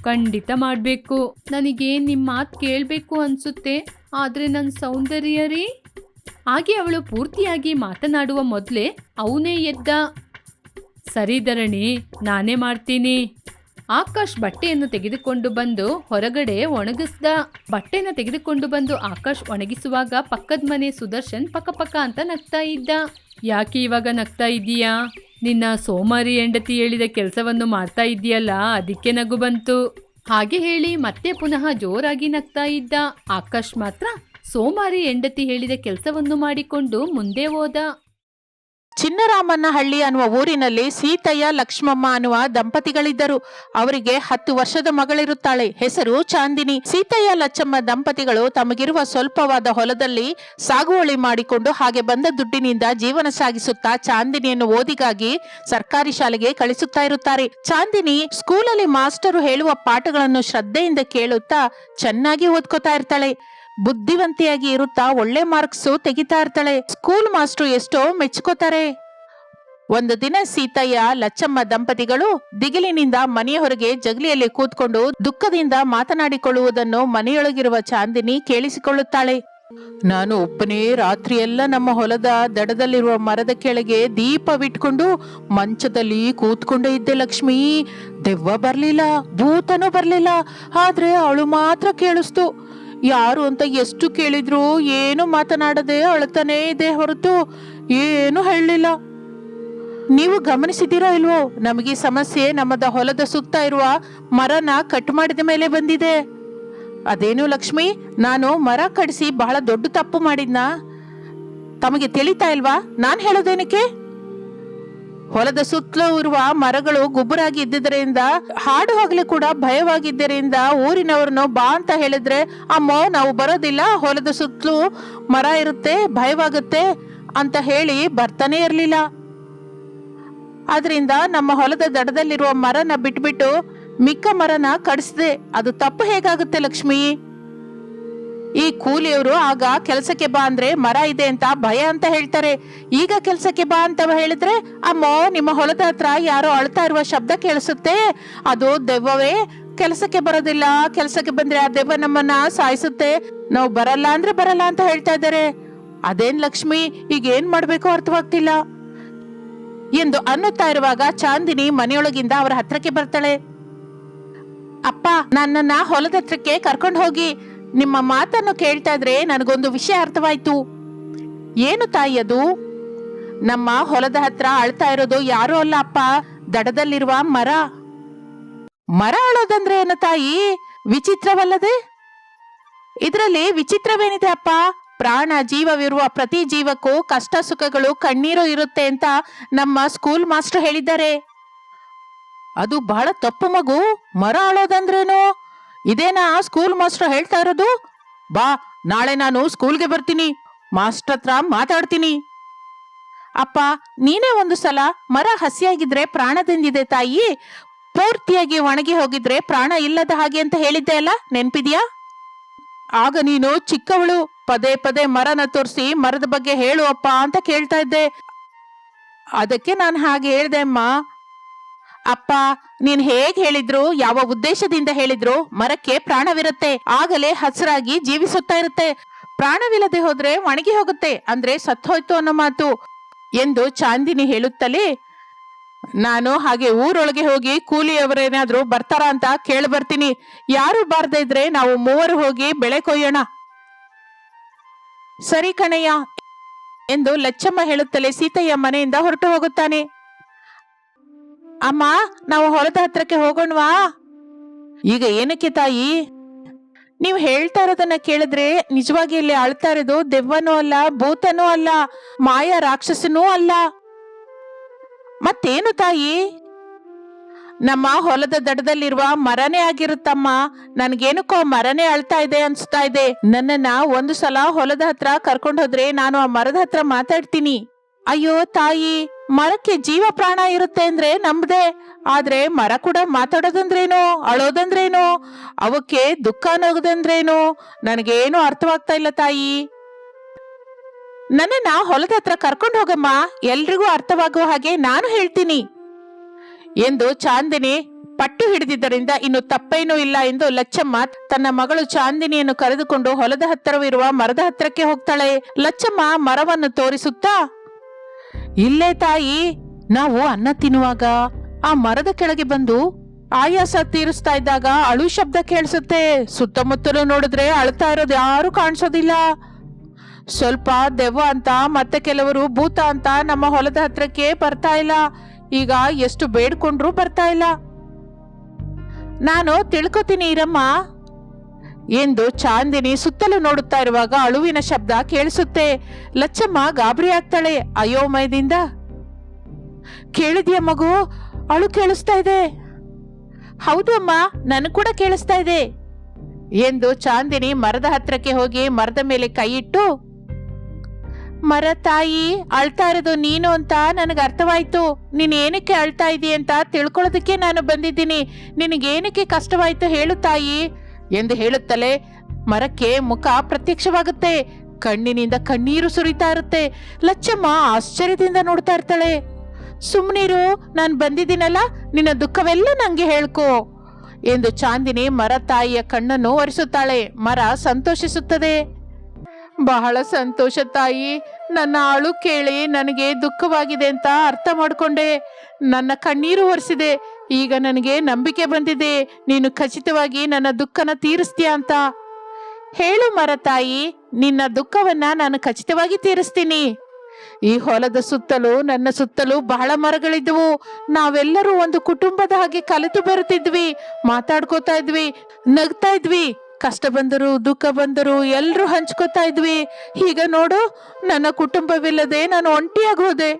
ಖಂಡಿತ ಮಾಡ್ಬೇಕು. ನನಗೆ ನಿಮ್ಮ ಮಾತು ಕೇಳಬೇಕು ಅನ್ಸುತ್ತೆ, ಆದ್ರೆ ನನ್ನ ಸೌಂದರ್ಯ ರೀ. ಹಾಗೆ ಅವಳು ಪೂರ್ತಿಯಾಗಿ ಮಾತನಾಡುವ ಮೊದಲೇ ಅವನೇ ಎದ್ದ. ಸರಿ ಧರಣಿ, ನಾನೇ ಮಾಡ್ತೀನಿ. ಆಕಾಶ್ ಬಟ್ಟೆಯನ್ನು ತೆಗೆದುಕೊಂಡು ಬಂದು ಹೊರಗಡೆ ಒಣಗಿಸ್ದ. ಬಟ್ಟೆನ ತೆಗೆದುಕೊಂಡು ಬಂದು ಆಕಾಶ್ ಒಣಗಿಸುವಾಗ ಪಕ್ಕದ ಮನೆ ಸುದರ್ಶನ್ ಪಕ್ಕ ಅಂತ ನಗ್ತಾ ಇದ್ದ. ಯಾಕೆ ಇವಾಗ ನಗ್ತಾ ಇದ್ದೀಯಾ? ನಿನ್ನ ಸೋಮಾರಿ ಹೆಂಡತಿ ಹೇಳಿದ ಕೆಲಸವನ್ನು ಮಾಡ್ತಾ ಇದೆಯಲ್ಲ, ಅದಕ್ಕೆ ನಗು ಬಂತು. ಹಾಗೆ ಹೇಳಿ ಮತ್ತೆ ಪುನಃ ಜೋರಾಗಿ ನಗ್ತಾ ಇದ್ದ. ಆಕಾಶ್ ಮಾತ್ರ ಸೋಮಾರಿ ಹೆಂಡತಿ ಹೇಳಿದ ಕೆಲಸವನ್ನು ಮಾಡಿಕೊಂಡು ಮುಂದೆ ಹೋದ.
ಚಿನ್ನರಾಮನಹಳ್ಳಿ ಅನ್ನುವ ಊರಿನಲ್ಲಿ ಸೀತಯ್ಯ ಲಕ್ಷ್ಮಮ್ಮ ಅನ್ನುವ ದಂಪತಿಗಳಿದ್ದರು. ಅವರಿಗೆ 10 ವರ್ಷದ ಮಗಳಿರುತ್ತಾಳೆ. ಹೆಸರು ಚಾಂದಿನಿ. ಸೀತಯ್ಯ ಲಚ್ಚಮ್ಮ ದಂಪತಿಗಳು ತಮಗಿರುವ ಸ್ವಲ್ಪವಾದ ಹೊಲದಲ್ಲಿ ಸಾಗುವಳಿ ಮಾಡಿಕೊಂಡು ಹಾಗೆ ಬಂದ ದುಡ್ಡಿನಿಂದ ಜೀವನ ಸಾಗಿಸುತ್ತಾ ಚಾಂದಿನಿಯನ್ನು ಓದಿಗಾಗಿ ಸರ್ಕಾರಿ ಶಾಲೆಗೆ ಕಳಿಸುತ್ತಾ ಇರುತ್ತಾರೆ. ಚಾಂದಿನಿ ಸ್ಕೂಲಲ್ಲಿ ಮಾಸ್ಟರು ಹೇಳುವ ಪಾಠಗಳನ್ನು ಶ್ರದ್ಧೆಯಿಂದ ಕೇಳುತ್ತಾ ಚೆನ್ನಾಗಿ ಓದ್ಕೋತಾ ಇರ್ತಾಳೆ. ಬುದ್ಧಿವಂತಿಯಾಗಿ ಇರುತ್ತಾ ಒಳ್ಳೆ ಮಾರ್ಕ್ಸ್ ತೆಗಿತಾ ಇರ್ತಾಳೆ. ಸ್ಕೂಲ್ ಮಾಸ್ಟರ್ ಎಷ್ಟೋ ಮೆಚ್ಕೋತಾರೆ. ಒಂದು ದಿನ ಸೀತಯ್ಯ ಲಚ್ಚಮ್ಮ ದಂಪತಿಗಳು ದಿಗಿಲಿನಿಂದ ಮನೆಯ ಹೊರಗೆ ಜಗಲಿಯಲ್ಲಿ ಕೂತ್ಕೊಂಡು ದುಃಖದಿಂದ ಮಾತನಾಡಿಕೊಳ್ಳುವುದನ್ನು ಮನೆಯೊಳಗಿರುವ ಚಾಂದಿನಿ ಕೇಳಿಸಿಕೊಳ್ಳುತ್ತಾಳೆ. ನಾನು ಒಬ್ಬನೇ ರಾತ್ರಿಯೆಲ್ಲ ನಮ್ಮ ಹೊಲದ ದಡದಲ್ಲಿರುವ ಮರದ ಕೆಳಗೆ ದೀಪವಿಟ್ಕೊಂಡು ಮಂಚದಲ್ಲಿ ಕೂತ್ಕೊಂಡೇ ಇದ್ದೆ ಲಕ್ಷ್ಮಿ. ದೆವ್ವ ಬರ್ಲಿಲ್ಲ, ಭೂತನೂ ಬರ್ಲಿಲ್ಲ, ಆದ್ರೆ ಅವಳು ಮಾತ್ರ ಕೇಳಿಸ್ತು. ಯಾರು ಅಂತ ಎಷ್ಟು ಕೇಳಿದ್ರು ಏನು ಮಾತನಾಡದೆ ಅಳ್ತಾನೇ ಇದೆ ಹೊರತು ಏನು ಹೇಳಲಿಲ್ಲ. ನೀವು ಗಮನಿಸಿದಿರೋ ಇಲ್ವೋ, ನಮಗೆ ಸಮಸ್ಯೆ ನಮ್ಮದ ಹೊಲದ ಸುತ್ತ ಇರುವ ಮರನ ಕಟ್ ಮಾಡಿದ ಮೇಲೆ ಬಂದಿದೆ. ಅದೇನು ಲಕ್ಷ್ಮಿ, ನಾನು ಮರ ಕಡಿಸಿ ಬಹಳ ದೊಡ್ಡ ತಪ್ಪು ಮಾಡಿದ್ನಾ? ತಮಗೆ ತಿಳಿತಾ ಇಲ್ವಾ ನಾನ್ ಹೇಳೋದೇನಕ್ಕೆ? ಹೊಲದ ಸುತ್ತಲೂ ಇರುವ ಮರಗಳು ಗುಬ್ಬರಾಗಿ ಇದ್ದಿದ್ದರಿಂದ ಹಾಡು ಹೋಗ್ಲಿ ಕೂಡ ಭಯವಾಗಿದ್ದರಿಂದ ಊರಿನವ್ರನ್ನು ಬಾ ಅಂತ ಹೇಳಿದ್ರೆ ಅಮ್ಮೋ ನಾವು ಬರೋದಿಲ್ಲ, ಹೊಲದ ಸುತ್ತಲೂ ಮರ ಇರುತ್ತೆ ಭಯವಾಗುತ್ತೆ ಅಂತ ಹೇಳಿ ಬರ್ತಾನೆ ಇರ್ಲಿಲ್ಲ. ಆದ್ರಿಂದ ನಮ್ಮ ಹೊಲದ ದಡದಲ್ಲಿರುವ ಮರನ ಬಿಟ್ಬಿಟ್ಟು ಮಿಕ್ಕ ಮರನ ಕಡಿಸಿದೆ. ಅದು ತಪ್ಪು ಹೇಗಾಗುತ್ತೆ ಲಕ್ಷ್ಮಿ? ಈ ಕೂಲಿಯವರು ಆಗ ಕೆಲಸಕ್ಕೆ ಬಾ ಅಂದ್ರೆ ಮರ ಇದೆ ಅಂತ ಭಯ ಅಂತ ಹೇಳ್ತಾರೆ. ಈಗ ಕೆಲಸಕ್ಕೆ ಬಾ ಅಂತ ಹೇಳಿದ್ರೆ ಅಮ್ಮೋ ನಿಮ್ಮ ಹೊಲದ ಹತ್ರ ಯಾರೋ ಅಳ್ತಾ ಇರುವ ಶಬ್ದ ಕೇಳಿಸುತ್ತೆ, ಅದು ದೆವ್ವವೇ, ಕೆಲಸಕ್ಕೆ ಬರೋದಿಲ್ಲ, ಕೆಲಸಕ್ಕೆ ಬಂದ್ರೆ ಆ ದೆವ್ವ ನಮ್ಮನ್ನ ಸಾಯಿಸುತ್ತೆ, ನಾವು ಬರಲ್ಲ ಅಂದ್ರೆ ಬರಲ್ಲ ಅಂತ ಹೇಳ್ತಾ ಇದ್ದಾರೆ. ಅದೇನ್ ಲಕ್ಷ್ಮಿ, ಈಗ ಏನ್ ಮಾಡ್ಬೇಕು ಅರ್ಥವಾಗ್ತಿಲ್ಲ ಎಂದು ಅನ್ನುತ್ತಾ ಇರುವಾಗ ಚಾಂದಿನಿ ಮನೆಯೊಳಗಿಂದ ಅವರ ಹತ್ರಕ್ಕೆ ಬರ್ತಾಳೆ. ಅಪ್ಪ, ನನ್ನನ್ನ ಹೊಲದ ಹತ್ರಕ್ಕೆ ಕರ್ಕೊಂಡು ಹೋಗಿ. ನಿಮ್ಮ ಮಾತನ್ನು ಕೇಳ್ತಾ ಇದ್ರೆ ನನಗೊಂದು ವಿಷಯ ಅರ್ಥವಾಯ್ತು. ಏನು ತಾಯಿ ಅದು? ನಮ್ಮ ಹೊಲದ ಹತ್ರ ಅಳ್ತಾ ಇರೋದು ಯಾರು ಅಲ್ಲ ಅಪ್ಪ, ದಡದಲ್ಲಿರುವ ಮರ. ಮರ ಅಳೋದಂದ್ರೆ ಏನು ತಾಯಿ? ವಿಚಿತ್ರವಲ್ಲದೆ? ಇದರಲ್ಲಿ ವಿಚಿತ್ರವೇನಿದೆ ಅಪ್ಪ? ಪ್ರಾಣ ಜೀವವಿರುವ ಪ್ರತಿ ಜೀವಕ್ಕೂ ಕಷ್ಟ ಸುಖಗಳು ಕಣ್ಣೀರು ಇರುತ್ತೆ ಅಂತ ನಮ್ಮ ಸ್ಕೂಲ್ ಮಾಸ್ಟರ್ ಹೇಳಿದ್ದಾರೆ. ಅದು ಬಹಳ ತಪ್ಪು ಮಗು. ಮರ ಅಳೋದಂದ್ರೇನು? ಇದೇನಾ ಸ್ಕೂಲ್ ಮಾಸ್ಟರ್ ಹೇಳ್ತಾ ಇರೋದು? ಬಾ, ನಾಳೆ ನಾನು ಸ್ಕೂಲ್ಗೆ ಬರ್ತೀನಿ, ಮಾಸ್ಟರ್ ಹತ್ರ ಮಾತಾಡ್ತೀನಿ. ಅಪ್ಪ, ನೀನೇ ಒಂದು ಸಲ ಮರ ಹಸಿಯಾಗಿದ್ರೆ ಪ್ರಾಣದಿಂದಿದೆ ತಾಯಿ, ಪೂರ್ತಿಯಾಗಿ ಒಣಗಿ ಹೋಗಿದ್ರೆ ಪ್ರಾಣ ಇಲ್ಲದ ಹಾಗೆ ಅಂತ ಹೇಳಿದ್ದೆ ಅಲ್ಲ, ನೆನ್ಪಿದ್ಯಾ? ಆಗ ನೀನು ಚಿಕ್ಕವಳು, ಪದೇ ಪದೇ ಮರನ ತೋರಿಸಿ ಮರದ ಬಗ್ಗೆ ಹೇಳು ಅಪ್ಪ ಅಂತ ಕೇಳ್ತಾ ಇದ್ದೆ. ಅದಕ್ಕೆ ನಾನು ಹಾಗೆ ಹೇಳ್ದೆ ಅಮ್ಮ. ಅಪ್ಪ, ನೀನ್ ಹೇಗ್ ಹೇಳಿದ್ರು, ಯಾವ ಉದ್ದೇಶದಿಂದ ಹೇಳಿದ್ರು, ಮರಕ್ಕೆ ಪ್ರಾಣವಿರುತ್ತೆ, ಆಗಲೇ ಹಸಿರಾಗಿ ಜೀವಿಸುತ್ತಾ ಇರುತ್ತೆ. ಪ್ರಾಣವಿಲ್ಲದೆ ಹೋದ್ರೆ ಒಣಗಿ ಹೋಗುತ್ತೆ ಅಂದ್ರೆ ಸತ್ತೋಯ್ತು ಅನ್ನೋ ಮಾತು ಎಂದು ಚಾಂದಿನಿ ಹೇಳುತ್ತಲೇ, ನಾನು ಹಾಗೆ ಊರೊಳಗೆ ಹೋಗಿ ಕೂಲಿಯವರೇನಾದ್ರೂ ಬರ್ತಾರ ಅಂತ ಕೇಳಿ ಬರ್ತೀನಿ. ಯಾರು ಬಾರ್ದೇ ಇದ್ರೆ ನಾವು 3 ಹೋಗಿ ಬೆಳೆ ಕೊಯ್ಯೋಣ. ಸರಿ ಕಣಯ್ಯ ಎಂದು ಲಚ್ಚಮ್ಮ ಹೇಳುತ್ತಲೇ ಸೀತಯ್ಯ ಮನೆಯಿಂದ ಹೊರಟು ಹೋಗುತ್ತಾನೆ. ಅಮ್ಮ, ನಾವು ಹೊಲದ ಹತ್ರಕ್ಕೆ ಹೋಗೋಣವಾ? ಈಗ ಏನಕ್ಕೆ ತಾಯಿ? ನೀವು ಹೇಳ್ತಾ ಇರೋದನ್ನ ಕೇಳಿದ್ರೆ ನಿಜವಾಗಿ ಇಲ್ಲಿ ಅಳ್ತಾ ಇರೋದು ದೆವ್ವನೂ ಅಲ್ಲ, ಭೂತನೂ ಅಲ್ಲ, ಮಾಯಾ ರಾಕ್ಷಸನೂ ಅಲ್ಲ. ಮತ್ತೇನು ತಾಯಿ? ನಮ್ಮ ಹೊಲದ ದಡದಲ್ಲಿರುವ ಮರನೇ ಆಗಿರುತ್ತಮ್ಮ. ನನ್ಗೇನಕ್ಕೋ ಮರನೇ ಅಳ್ತಾ ಇದೆ ಅನ್ಸ್ತಾ ಇದೆ. ನನ್ನನ್ನ ಒಂದು ಸಲ ಹೊಲದ ಹತ್ರ ಕರ್ಕೊಂಡು ಹೋದ್ರೆ ನಾನು ಆ ಮರದ ಹತ್ರ ಮಾತಾಡ್ತೀನಿ. ಅಯ್ಯೋ ತಾಯಿ, ಮರಕ್ಕೆ ಜೀವ ಪ್ರಾಣ ಇರುತ್ತೆ ಅಂದ್ರೆ ನಂಬದೆ, ಆದ್ರೆ ಮರ ಕೂಡ ಮಾತಾಡೋದಂದ್ರೇನು, ಅಳೋದಂದ್ರೇನು, ಅವಕ್ಕೆ ದುಃಖ ಅನ್ನೋದಂದ್ರೇನು ನನಗೇನು ಅರ್ಥವಾಗ್ತಾ ಇಲ್ಲ ತಾಯಿ. ನನ್ನನ್ನ ಹೊಲದ ಹತ್ರ ಕರ್ಕೊಂಡು ಹೋಗಮ್ಮ, ಎಲ್ರಿಗೂ ಅರ್ಥವಾಗುವ ಹಾಗೆ ನಾನು ಹೇಳ್ತೀನಿ ಎಂದು ಚಾಂದಿನಿ ಪಟ್ಟು ಹಿಡಿದಿದ್ದರಿಂದ ಇನ್ನು ತಪ್ಪೇನೂ ಇಲ್ಲ ಎಂದು ಲಚ್ಚಮ್ಮ ತನ್ನ ಮಗಳು ಚಾಂದಿನಿಯನ್ನು ಕರೆದುಕೊಂಡು ಹೊಲದ ಹತ್ತಿರವಿರುವ ಮರದ ಹತ್ತಿರಕ್ಕೆ ಹೋಗ್ತಾಳೆ. ಲಚ್ಚಮ್ಮ ಮರವನ್ನು ತೋರಿಸುತ್ತಾ, ಇಲ್ಲೇ ತಾಯಿ, ನಾವು ಅನ್ನ ತಿನ್ನುವಾಗ ಆ ಮರದ ಕೆಳಗೆ ಬಂದು ಆಯಾಸ ತೀರಿಸ್ತಾ ಇದ್ದಾಗ ಅಳು ಶಬ್ದ ಕೇಳಿಸುತ್ತೆ. ಸುತ್ತಮುತ್ತಲು ನೋಡಿದ್ರೆ ಅಳ್ತಾ ಇರೋದು ಯಾರು ಕಾಣಿಸೋದಿಲ್ಲ. ಸ್ವಲ್ಪ ದೆವ್ವ ಅಂತ ಮತ್ತೆ ಕೆಲವರು ಭೂತ ಅಂತ ನಮ್ಮ ಹೊಲದ ಹತ್ರಕ್ಕೆ ಬರ್ತಾ ಇಲ್ಲ. ಈಗ ಎಷ್ಟು ಬೇಡ್ಕೊಂಡ್ರು ಬರ್ತಾ ಇಲ್ಲ. ನಾನು ತಿಳ್ಕೊತೀನಿ ಇರಮ್ಮ ಎಂದು ಚಾಂದಿನಿ ಸುತ್ತಲೂ ನೋಡುತ್ತಾ ಇರುವಾಗ ಅಳುವಿನ ಶಬ್ದ ಕೇಳಿಸುತ್ತೆ. ಲಚ್ಚಮ್ಮ ಗಾಬರಿ ಆಗ್ತಾಳೆ. ಅಯೋಮಯದಿಂದ, ಕೇಳಿದ್ಯಾ ಮಗು? ಅಳು ಕೇಳಿಸ್ತಾ ಇದೆ. ಹೌದು ಅಮ್ಮ, ನನಗೆ ಕೂಡ ಕೇಳಿಸ್ತಾ ಇದೆ ಎಂದು ಚಾಂದಿನಿ ಮರದ ಹತ್ರಕ್ಕೆ ಹೋಗಿ ಮರದ ಮೇಲೆ ಕೈ ಇಟ್ಟು, ಮರ ತಾಯಿ, ಅಳ್ತಾ ಇರೋದು ನೀನು ಅಂತ ನನಗೆ ಅರ್ಥವಾಯ್ತು. ನೀನ್ ಏನಕ್ಕೆ ಅಳ್ತಾ ಇದೀಯ ಅಂತ ತಿಳ್ಕೊಳ್ಳೋದಕ್ಕೆ ನಾನು ಬಂದಿದ್ದೀನಿ. ನಿನಗೇನಕ್ಕೆ ಕಷ್ಟವಾಯ್ತು ಹೇಳು ತಾಯಿ ಎಂದು ಹೇಳುತ್ತಲೇ ಮರಕ್ಕೆ ಮುಖ ಪ್ರತ್ಯಕ್ಷವಾಗುತ್ತೆ. ಕಣ್ಣಿನಿಂದ ಕಣ್ಣೀರು ಸುರಿತಾ ಇರುತ್ತೆ. ಲಚ್ಚಮ್ಮ ಆಶ್ಚರ್ಯದಿಂದ ನೋಡ್ತಾ ಇರ್ತಾಳೆ. ಸುಮ್ನಿರು, ನಾನು ಬಂದಿದ್ದೀನಲ್ಲ, ನಿನ್ನ ದುಃಖವೆಲ್ಲ ನಂಗೆ ಹೇಳ್ಕೊ ಎಂದು ಚಾಂದಿನಿ ಮರ ತಾಯಿಯ ಕಣ್ಣನ್ನು ಒರೆಸುತ್ತಾಳೆ. ಮರ ಸಂತೋಷಿಸುತ್ತದೆ. ಬಹಳ ಸಂತೋಷ ತಾಯಿ, ನನ್ನ ಅಳು ಕೇಳಿ ನನಗೆ ದುಃಖವಾಗಿದೆ ಅಂತ ಅರ್ಥ ಮಾಡ್ಕೊಂಡೆ. ನನ್ನ ಕಣ್ಣೀರು ಒರೆಸಿದೆ. ಈಗ ನನಗೆ ನಂಬಿಕೆ ಬಂದಿದೆ, ನೀನು ಖಚಿತವಾಗಿ ನನ್ನ ದುಃಖನ ತೀರಿಸ್ತೀಯ ಅಂತ. ಹೇಳು ಮರ ತಾಯಿ, ನಿನ್ನ ದುಃಖವನ್ನ ನಾನು ಖಚಿತವಾಗಿ ತೀರಿಸ್ತೀನಿ. ಈ ಹೊಲದ ಸುತ್ತಲೂ ನನ್ನ ಸುತ್ತಲೂ ಬಹಳ ಮರಗಳಿದ್ವು. ನಾವೆಲ್ಲರೂ ಒಂದು ಕುಟುಂಬದ ಹಾಗೆ ಕಲಿತು ಬರುತ್ತಿದ್ವಿ, ಮಾತಾಡ್ಕೋತಾ ಇದ್ವಿ, ನಗ್ತಾ ಇದ್ವಿ. ಕಷ್ಟ ಬಂದರು ದುಃಖ ಬಂದರು ಎಲ್ರೂ ಹಂಚ್ಕೋತಾ ಇದ್ವಿ. ಈಗ ನೋಡು, ನನ್ನ ಕುಟುಂಬವಿಲ್ಲದೆ ನಾನು ಒಂಟಿಯಾಗಿ ಹೋದೆ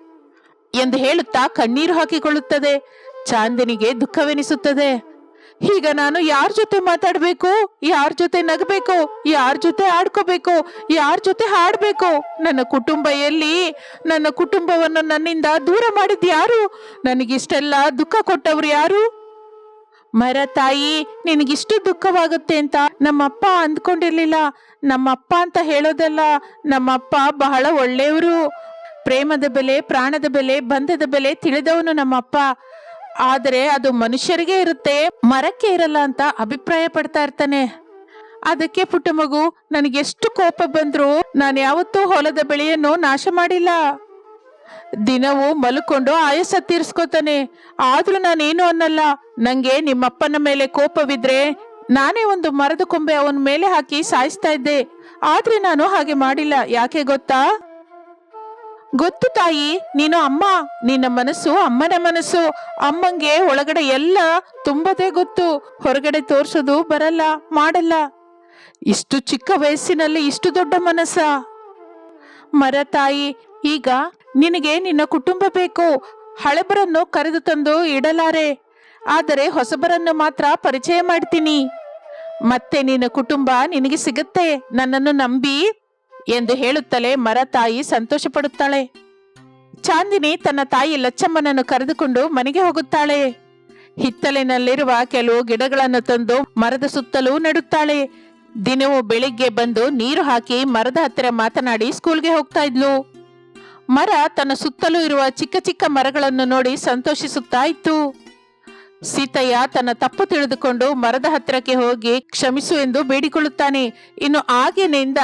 ಎಂದು ಹೇಳುತ್ತಾ ಕಣ್ಣೀರು ಹಾಕಿಕೊಳ್ಳುತ್ತದೆ. ಚಾಂದಿನಿಗೆ ದುಃಖವೆನಿಸುತ್ತದೆ. ಈಗ ನಾನು ಯಾರ ಜೊತೆ ಮಾತಾಡ್ಬೇಕು, ಯಾರ ಜೊತೆ ನಗಬೇಕು, ಯಾರ ಜೊತೆ ಆಡ್ಕೋಬೇಕು, ಯಾರ ಜೊತೆ ಹಾಡ್ಬೇಕು? ನನ್ನ ಕುಟುಂಬ ಎಲ್ಲಿ? ನನ್ನ ಕುಟುಂಬವನ್ನು ನನ್ನಿಂದ ದೂರ ಮಾಡಿದ್ ಯಾರು? ನನಗಿಷ್ಟೆಲ್ಲ ದುಃಖ ಕೊಟ್ಟವ್ರು ಯಾರು? ಮರ ತಾಯಿ, ನಿನಗಿಷ್ಟು ದುಃಖವಾಗುತ್ತೆ ಅಂತ ನಮ್ಮಪ್ಪ ಅಂದ್ಕೊಂಡಿರ್ಲಿಲ್ಲ. ನಮ್ಮಪ್ಪ ಅಂತ ಹೇಳೋದಲ್ಲ, ನಮ್ಮಪ್ಪ ಬಹಳ ಒಳ್ಳೆಯವರು. ಪ್ರೇಮದ ಬೆಲೆ, ಪ್ರಾಣದ ಬೆಲೆ, ಬಂಧದ ಬೆಲೆ ತಿಳಿದವನು ನಮ್ಮಪ್ಪ. ಆದರೆ ಅದು ಮನುಷ್ಯರಿಗೆ ಇರುತ್ತೆ, ಮರಕ್ಕೆ ಇರಲ್ಲ ಅಂತ ಅಭಿಪ್ರಾಯ ಪಡ್ತಾ ಇರ್ತಾನೆ. ಅದಕ್ಕೆ ಪುಟ್ಟ ಮಗು, ನನಗೆಷ್ಟು ಕೋಪ ಬಂದ್ರು ನಾನು ಯಾವತ್ತೂ ಹೊಲದ ಬೆಳೆಯನ್ನು ನಾಶ ಮಾಡಿಲ್ಲ. ದಿನವೂ ಮಲ್ಕೊಂಡು ಆಯಾಸ ತೀರ್ಸ್ಕೊತಾನೆ. ಆದ್ರೂ ನಾನೇನು ಅನ್ನಲ್ಲ. ನಂಗೆ ನಿಮ್ಮಪ್ಪನ ಮೇಲೆ ಕೋಪವಿದ್ರೆ ನಾನೇ ಒಂದು ಮರದ ಕೊಂಬೆ ಅವನ ಮೇಲೆ ಹಾಕಿ ಸಾಯಿಸ್ತಾ ಇದ್ದೆ. ಆದ್ರೆ ನಾನು ಹಾಗೆ ಮಾಡಿಲ್ಲ. ಯಾಕೆ ಗೊತ್ತಾ? ಗೊತ್ತು ತಾಯಿ, ನೀನು ಅಮ್ಮ, ನಿನ್ನ ಮನಸ್ಸು ಅಮ್ಮನ ಮನಸ್ಸು. ಅಮ್ಮಂಗೆ ಒಳಗಡೆ ಎಲ್ಲ ತುಂಬದೇ ಗೊತ್ತು, ಹೊರಗಡೆ ತೋರ್ಸೋದು ಬರಲ್ಲ, ಮಾಡಲ್ಲ. ಇಷ್ಟು ಚಿಕ್ಕ ವಯಸ್ಸಿನಲ್ಲಿ ಇಷ್ಟು ದೊಡ್ಡ ಮನಸ್ಸ? ಮರ ತಾಯಿ, ಈಗ ನಿನಗೆ ನಿನ್ನ ಕುಟುಂಬ ಬೇಕು. ಹಳೆಬರನ್ನು ಕರೆದು ತಂದು ಇಡಲಾರೆ, ಆದರೆ ಹೊಸಬರನ್ನು ಮಾತ್ರ ಪರಿಚಯ ಮಾಡ್ತೀನಿ. ಮತ್ತೆ ನಿನ್ನ ಕುಟುಂಬ ನಿನಗೆ ಸಿಗುತ್ತೆ, ನನ್ನನ್ನು ನಂಬಿ ಎಂದು ಹೇಳುತ್ತಲೇ ಮರ ತಾಯಿ ಸಂತೋಷ ಪಡುತ್ತಾಳೆ. ಚಾಂದಿನಿ ತನ್ನ ತಾಯಿ ಲಚ್ಚಮ್ಮನನ್ನು ಕರೆದುಕೊಂಡು ಮನೆಗೆ ಹೋಗುತ್ತಾಳೆ. ಹಿತ್ತಲಿನಲ್ಲಿರುವ ಕೆಲವು ಗಿಡಗಳನ್ನು ತಂದು ಮರದ ಸುತ್ತಲೂ ನೆಡುತ್ತಾಳೆ. ದಿನವೂ ಬೆಳಿಗ್ಗೆ ಬಂದು ನೀರು ಹಾಕಿ ಮರದ ಹತ್ತಿರ ಮಾತನಾಡಿ ಸ್ಕೂಲ್ಗೆ ಹೋಗ್ತಾ ಇದ್ಲು. ಮರ ತನ್ನ ಸುತ್ತಲೂ ಇರುವ ಚಿಕ್ಕ ಚಿಕ್ಕ ಮರಗಳನ್ನು ನೋಡಿ ಸಂತೋಷಿಸುತ್ತಾ ಇತ್ತು. ಸೀತಯ್ಯ ತನ್ನ ತಪ್ಪು ತಿಳಿದುಕೊಂಡು ಮರದ ಹತ್ತಿರಕ್ಕೆ ಹೋಗಿ ಕ್ಷಮಿಸು ಎಂದು ಬೇಡಿಕೊಳ್ಳುತ್ತಾನೆ. ಇನ್ನು ಆಗೇನಿಂದ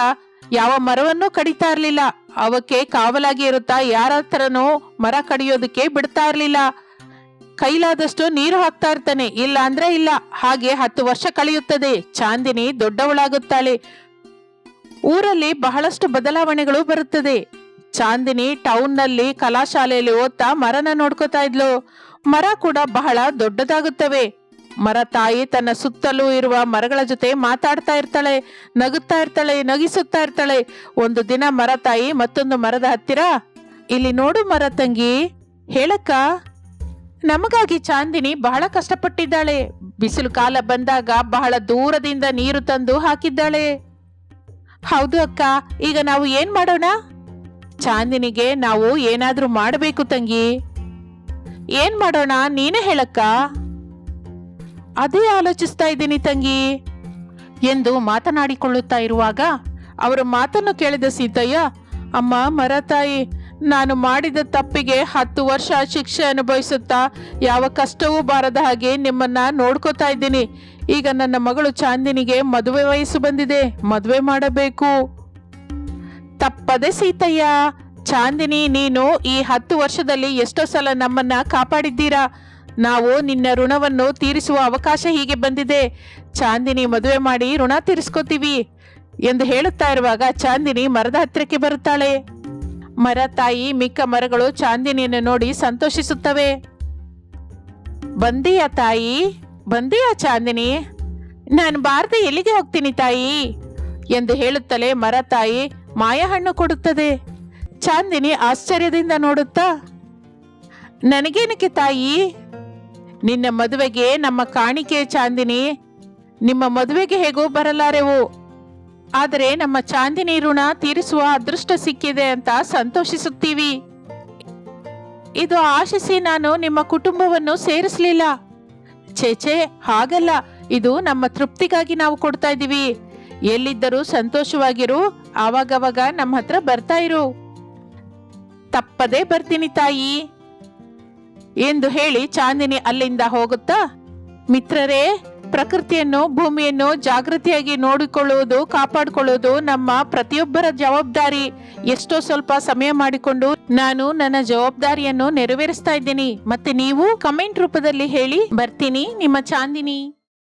ಯಾವ ಮರವನ್ನೂ ಕಡಿತಾ ಇರ್ಲಿಲ್ಲ. ಅವಕ್ಕೆ ಕಾವಲಾಗಿ ಇರುತ್ತಾ ಯಾರ ಹತ್ರನೂ ಮರ ಕಡಿಯೋದಕ್ಕೆ ಬಿಡ್ತಾ ಇರ್ಲಿಲ್ಲ. ಕೈಲಾದಷ್ಟು ನೀರು ಹಾಕ್ತಾ ಇರ್ತಾನೆ, ಇಲ್ಲ ಅಂದ್ರೆ ಇಲ್ಲ. ಹಾಗೆ 10 ವರ್ಷ ಕಳೆಯುತ್ತದೆ. ಚಾಂದಿನಿ ದೊಡ್ಡವಳಾಗುತ್ತಾಳೆ. ಊರಲ್ಲಿ ಬಹಳಷ್ಟು ಬದಲಾವಣೆಗಳು ಬರುತ್ತದೆ. ಚಾಂದಿನಿ ಟೌನ್ ನಲ್ಲಿ ಕಲಾಶಾಲೆಯಲ್ಲಿ ಓದ್ತಾ ಮರನ ನೋಡ್ಕೋತಾ ಇದ್ಲು. ಮರ ಕೂಡ ಬಹಳ ದೊಡ್ಡದಾಗುತ್ತವೆ. ಮರ ತಾಯಿ ತನ್ನ ಸುತ್ತಲೂ ಇರುವ ಮರಗಳ ಜೊತೆ ಮಾತಾಡ್ತಾ ಇರ್ತಾಳೆ, ನಗುತ್ತಾ ಇರ್ತಾಳೆ, ನಗಿಸುತ್ತಾ ಇರ್ತಾಳೆ. ಒಂದು ದಿನ ಮರ ತಾಯಿ ಮತ್ತೊಂದು ಮರದ ಹತ್ತಿರ, ಇಲ್ಲಿ ನೋಡು ಮರ ತಂಗಿ, ಹೇಳಕ್ಕ, ನಮಗಾಗಿ ಚಾಂದಿನಿ ಬಹಳ ಕಷ್ಟಪಟ್ಟಿದ್ದಾಳೆ. ಬಿಸಿಲು ಕಾಲ ಬಂದಾಗ ಬಹಳ ದೂರದಿಂದ ನೀರು ತಂದು ಹಾಕಿದ್ದಾಳೆ. ಹೌದು ಅಕ್ಕ, ಈಗ ನಾವು ಏನ್ ಮಾಡೋಣ? ಚಾಂದಿನಿಗೆ ನಾವು ಏನಾದ್ರೂ ಮಾಡಬೇಕು ತಂಗಿ. ಏನ್ ಮಾಡೋಣ ನೀನೇ ಹೇಳಕ್ಕ. ಅದೇ ಆಲೋಚಿಸ್ತಾ ಇದ್ದೀನಿ ತಂಗಿ ಎಂದು ಮಾತನಾಡಿಕೊಳ್ಳುತ್ತಾ ಇರುವಾಗ ಅವರ ಮಾತನ್ನು ಕೇಳಿದ ಸೀತಯ್ಯ, ಅಮ್ಮ ಮರ ತಾಯಿ, ನಾನು ಮಾಡಿದ ತಪ್ಪಿಗೆ 10 ವರ್ಷ ಶಿಕ್ಷೆ ಅನುಭವಿಸುತ್ತಾ ಯಾವ ಕಷ್ಟವೂ ಬಾರದ ಹಾಗೆ ನಿಮ್ಮನ್ನ ನೋಡ್ಕೋತಾ ಇದ್ದೀನಿ. ಈಗ ನನ್ನ ಮಗಳು ಚಾಂದಿನಿಗೆ ಮದುವೆ ವಯಸ್ಸು ಬಂದಿದೆ, ಮದುವೆ ಮಾಡಬೇಕು. ತಪ್ಪದೆ ಸೀತಯ್ಯ. ಚಾಂದಿನಿ, ನೀನು ಈ 10 ವರ್ಷದಲ್ಲಿ ಎಷ್ಟೋ ಸಲ ನಮ್ಮನ್ನ ಕಾಪಾಡಿದ್ದೀರಾ. ನಾವು ನಿನ್ನ ಋಣವನ್ನು ತೀರಿಸುವ ಅವಕಾಶ ಹೀಗೆ ಬಂದಿದೆ. ಚಾಂದಿನಿ ಮದುವೆ ಮಾಡಿ ಋಣ ತೀರಿಸ್ಕೋತೀವಿ ಎಂದು ಹೇಳುತ್ತಾ ಇರುವಾಗ ಚಾಂದಿನಿ ಮರದ ಹತ್ತಿರಕ್ಕೆ ಬರುತ್ತಾಳೆ. ಮರ ತಾಯಿ ಮಿಕ್ಕ ಮರಗಳು ಚಾಂದಿನಿಯನ್ನು ನೋಡಿ ಸಂತೋಷಿಸುತ್ತವೆ. ಬಂದೀಯಾ ತಾಯಿ, ಬಂದೀಯಾ ಚಾಂದಿನಿ? ನಾನು ಬಾರದೆ ಎಲ್ಲಿಗೆ ಹೋಗ್ತೀನಿ ತಾಯಿ ಎಂದು ಹೇಳುತ್ತಲೇ ಮರ ತಾಯಿ ಮಾಯಹಣ್ಣು ಕೊಡುತ್ತದೆ. ಚಾಂದಿನಿ ಆಶ್ಚರ್ಯದಿಂದ ನೋಡುತ್ತಾ, ನನಗೇನಕ್ಕೆ ತಾಯಿ? ನಿನ್ನ ಮದುವೆಗೆ ನಮ್ಮ ಕಾಣಿಕೆ ಚಾಂದಿನಿ. ನಿಮ್ಮ ಮದುವೆಗೆ ಹೇಗೋ ಬರಲಾರೆವು, ಆದರೆ ನಮ್ಮ ಚಾಂದಿನಿ ಋಣ ತೀರಿಸುವ ಅದೃಷ್ಟ ಸಿಕ್ಕಿದೆ ಅಂತ ಸಂತೋಷಿಸುತ್ತೀವಿ. ಇದು ಆಶಿಸಿ ನಾನು ನಿಮ್ಮ ಕುಟುಂಬವನ್ನು ಸೇರಿಸಲಿಲ್ಲ. ಛೇ, ಹಾಗಲ್ಲ. ಇದು ನಮ್ಮ ತೃಪ್ತಿಗಾಗಿ ನಾವು ಕೊಡ್ತಾ ಇದ್ದೀವಿ. ಎಲ್ಲಿದ್ದರೂ ಸಂತೋಷವಾಗಿರು, ಆವಾಗವಾಗ ನಮ್ಮ ಹತ್ರ ಬರ್ತಾ ಇರು. ತಪ್ಪದೇ ಬರ್ತೀನಿ ತಾಯಿ ಎಂದು ಹೇಳಿ ಚಾಂದಿನಿ ಅಲ್ಲಿಂದ ಹೋಗುತ್ತಾ, ಮಿತ್ರರೇ, ಪ್ರಕೃತಿಯನ್ನು, ಭೂಮಿಯನ್ನು ಜಾಗೃತಿಯಾಗಿ ನೋಡಿಕೊಳ್ಳುವುದು, ಕಾಪಾಡಿಕೊಳ್ಳುವುದು ನಮ್ಮ ಪ್ರತಿಯೊಬ್ಬರ ಜವಾಬ್ದಾರಿ. ಎಷ್ಟೋ ಸ್ವಲ್ಪ ಸಮಯ ಮಾಡಿಕೊಂಡು ನಾನು ನನ್ನ ಜವಾಬ್ದಾರಿಯನ್ನು ನೆರವೇರಿಸ್ತಾ ಇದ್ದೀನಿ. ಮತ್ತೆ ನೀವು ಕಮೆಂಟ್ ರೂಪದಲ್ಲಿ ಹೇಳಿ. ಬರ್ತೀನಿ, ನಿಮ್ಮ ಚಾಂದಿನಿ.